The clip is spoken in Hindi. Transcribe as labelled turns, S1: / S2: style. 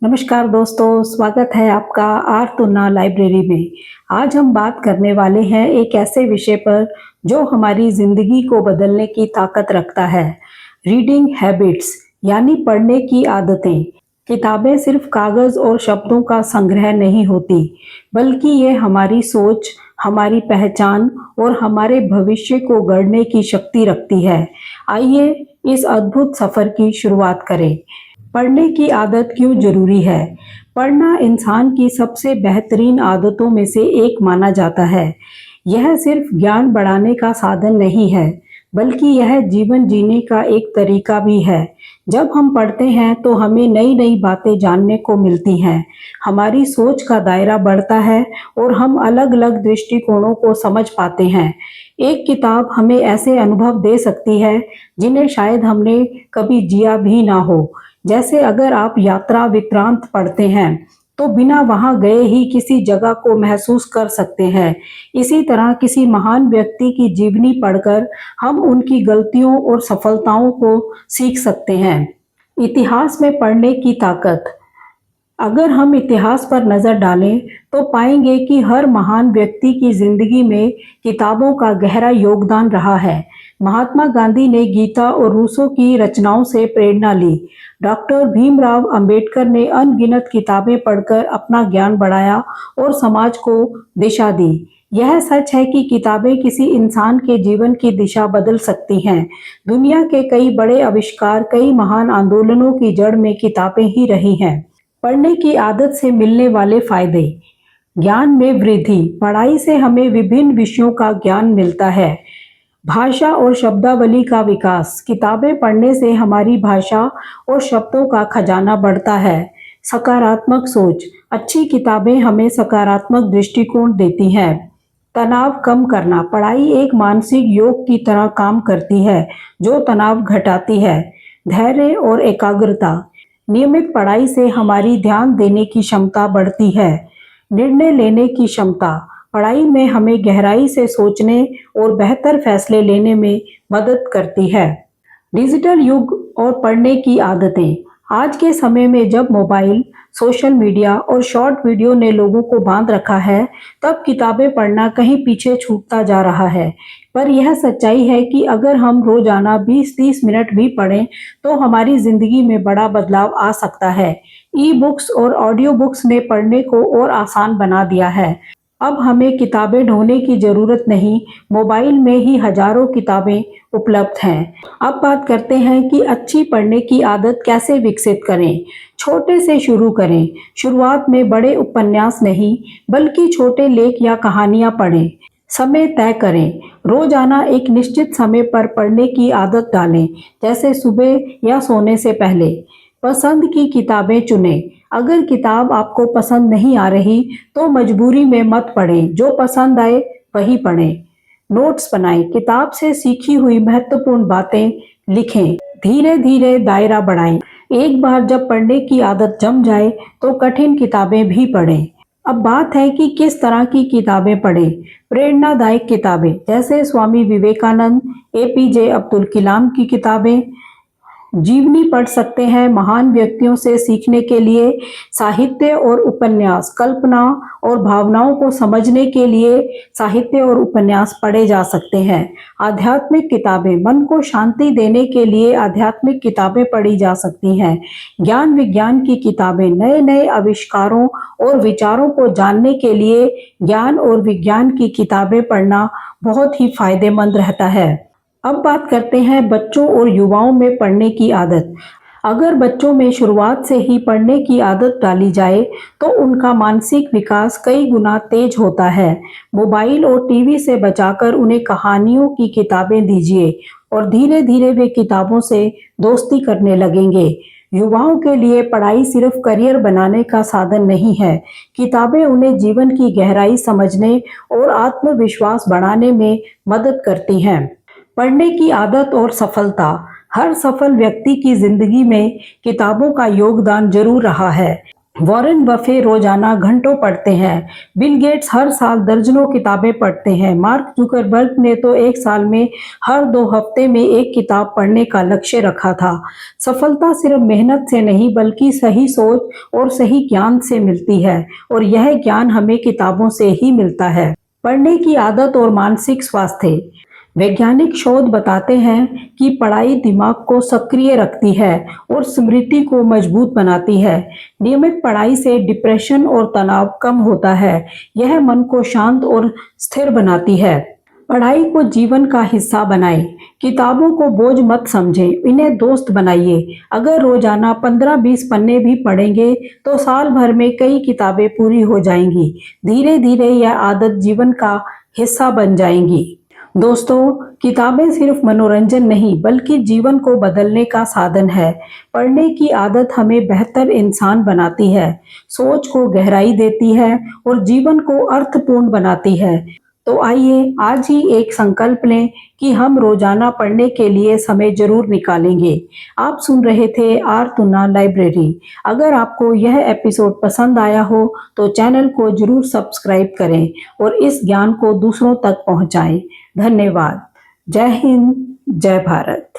S1: नमस्कार दोस्तों, स्वागत है आपका आर्तुन्ना लाइब्रेरी में। आज हम बात करने वाले हैं एक ऐसे विषय पर जो हमारी ज़िंदगी को बदलने की ताकत रखता है। रीडिंग हैबिट्स यानी पढ़ने की आदतें। किताबें सिर्फ कागज़ और शब्दों का संग्रह नहीं होती, बल्कि ये हमारी सोच, हमारी पहचान और हमारे भविष्य को गढ़ने की शक्ति रखती है। आइए इस अद्भुत सफ़र की शुरुआत करें। पढ़ने की आदत क्यों जरूरी है? पढ़ना इंसान की सबसे बेहतरीन आदतों में से एक माना जाता है। यह सिर्फ ज्ञान बढ़ाने का साधन नहीं है, बल्कि यह जीवन जीने का एक तरीका भी है। जब हम पढ़ते हैं तो हमें नई नई बातें जानने को मिलती हैं, हमारी सोच का दायरा बढ़ता है और हम अलग अलग दृष्टिकोणों को समझ पाते हैं। एक किताब हमें ऐसे अनुभव दे सकती है जिन्हें शायद हमने कभी जिया भी ना हो। जैसे अगर आप यात्रा वृत्तांत पढ़ते हैं तो बिना वहां गए ही किसी जगह को महसूस कर सकते हैं। इसी तरह किसी महान व्यक्ति की जीवनी पढ़कर हम उनकी गलतियों और सफलताओं को सीख सकते हैं। इतिहास में पढ़ने की ताकत। अगर हम इतिहास पर नज़र डालें तो पाएंगे कि हर महान व्यक्ति की जिंदगी में किताबों का गहरा योगदान रहा है। महात्मा गांधी ने गीता और रूसो की रचनाओं से प्रेरणा ली। डॉक्टर भीमराव अंबेडकर ने अनगिनत किताबें पढ़कर अपना ज्ञान बढ़ाया और समाज को दिशा दी। यह सच है कि किताबें किसी इंसान के जीवन की दिशा बदल सकती हैं। दुनिया के कई बड़े आविष्कार, कई महान आंदोलनों की जड़ में किताबें ही रही हैं। पढ़ने की आदत से मिलने वाले फायदे। ज्ञान में वृद्धि। पढ़ाई से हमें विभिन्न विषयों का ज्ञान मिलता है। भाषा और शब्दावली का विकास। किताबें पढ़ने से हमारी भाषा और शब्दों का खजाना बढ़ता है। सकारात्मक सोच। अच्छी किताबें हमें सकारात्मक दृष्टिकोण देती हैं। तनाव कम करना। पढ़ाई एक मानसिक योग की तरह काम करती है जो तनाव घटाती है। धैर्य और एकाग्रता। नियमित पढ़ाई से हमारी ध्यान देने की क्षमता बढ़ती है। निर्णय लेने की क्षमता। पढ़ाई में हमें गहराई से सोचने और बेहतर फैसले लेने में मदद करती है। डिजिटल युग और पढ़ने की आदतें। आज के समय में जब मोबाइल, सोशल मीडिया और शॉर्ट वीडियो ने लोगों को बांध रखा है, तब किताबें पढ़ना कहीं पीछे छूटता जा रहा है। पर यह सच्चाई है कि अगर हम रोजाना 20-30 मिनट भी पढ़ें तो हमारी जिंदगी में बड़ा बदलाव आ सकता है। ई बुक्स और ऑडियो बुक्स ने पढ़ने को और आसान बना दिया है। अब हमें किताबें ढूंढने की जरूरत नहीं, मोबाइल में ही हजारों किताबें उपलब्ध हैं। अब बात करते हैं कि अच्छी पढ़ने की आदत कैसे विकसित करें। छोटे से शुरू करें। शुरुआत में बड़े उपन्यास नहीं, बल्कि छोटे लेख या कहानियां पढ़ें। समय तय करें। रोजाना एक निश्चित समय पर पढ़ने की आदत डालें, जैसे सुबह या सोने से पहले। पसंद की किताबें चुनें। अगर किताब आपको पसंद नहीं आ रही तो मजबूरी में मत पढ़ें, जो पसंद आए वही पढ़ें। नोट्स बनाएं। किताब से सीखी हुई महत्वपूर्ण बातें लिखें। धीरे धीरे दायरा बढ़ाएं। एक बार जब पढ़ने की आदत जम जाए तो कठिन किताबें भी पढ़ें। अब बात है कि किस तरह की किताबें पढ़ें। प्रेरणादायक किताबें जैसे स्वामी विवेकानंद, एपीजे अब्दुल कलाम की किताबें। जीवनी पढ़ सकते हैं। महान व्यक्तियों से सीखने के लिए। साहित्य और उपन्यास। कल्पना और भावनाओं को समझने के लिए साहित्य और उपन्यास पढ़े जा सकते हैं। आध्यात्मिक किताबें। मन को शांति देने के लिए आध्यात्मिक किताबें पढ़ी जा सकती हैं। ज्ञान विज्ञान की किताबें। नए नए आविष्कारों और विचारों को जानने के लिए ज्ञान और विज्ञान की किताबें पढ़ना बहुत ही फायदेमंद रहता है। अब बात करते हैं बच्चों और युवाओं में पढ़ने की आदत। अगर बच्चों में शुरुआत से ही पढ़ने की आदत डाली जाए तो उनका मानसिक विकास कई गुना तेज होता है। मोबाइल और टीवी से बचाकर उन्हें कहानियों की किताबें दीजिए और धीरे धीरे वे किताबों से दोस्ती करने लगेंगे। युवाओं के लिए पढ़ाई सिर्फ करियर बनाने का साधन नहीं है। किताबें उन्हें जीवन की गहराई समझने और आत्मविश्वास बढ़ाने में मदद करती हैं। पढ़ने की आदत और सफलता। हर सफल व्यक्ति की जिंदगी में किताबों का योगदान जरूर रहा है। वॉरेन बफे रोजाना घंटों पढ़ते हैं। बिल गेट्स हर साल दर्जनों किताबें पढ़ते हैं। मार्क जुकरबर्ग ने तो एक साल में हर 2 हफ्ते में एक किताब पढ़ने का लक्ष्य रखा था। सफलता सिर्फ मेहनत से नहीं बल्कि सही सोच और सही ज्ञान से मिलती है, और यह ज्ञान हमें किताबों से ही मिलता है। पढ़ने की आदत और मानसिक स्वास्थ्य। वैज्ञानिक शोध बताते हैं कि पढ़ाई दिमाग को सक्रिय रखती है और स्मृति को मजबूत बनाती है। नियमित पढ़ाई से डिप्रेशन और तनाव कम होता है। यह मन को शांत और स्थिर बनाती है। पढ़ाई को जीवन का हिस्सा बनाएं। किताबों को बोझ मत समझें, इन्हें दोस्त बनाइए। अगर रोजाना 15-20 पन्ने भी पढ़ेंगे तो साल भर में कई किताबें पूरी हो जाएंगी। धीरे धीरे यह आदत जीवन का हिस्सा बन जाएंगी। दोस्तों, किताबें सिर्फ मनोरंजन नहीं बल्कि जीवन को बदलने का साधन है। पढ़ने की आदत हमें बेहतर इंसान बनाती है, सोच को गहराई देती है और जीवन को अर्थपूर्ण बनाती है। तो आइए आज ही एक संकल्प लें कि हम रोजाना पढ़ने के लिए समय जरूर निकालेंगे। आप सुन रहे थे आर तुना लाइब्रेरी। अगर आपको यह एपिसोड पसंद आया हो तो चैनल को जरूर सब्सक्राइब करें और इस ज्ञान को दूसरों तक पहुंचाएं। धन्यवाद। जय हिंद, जय भारत।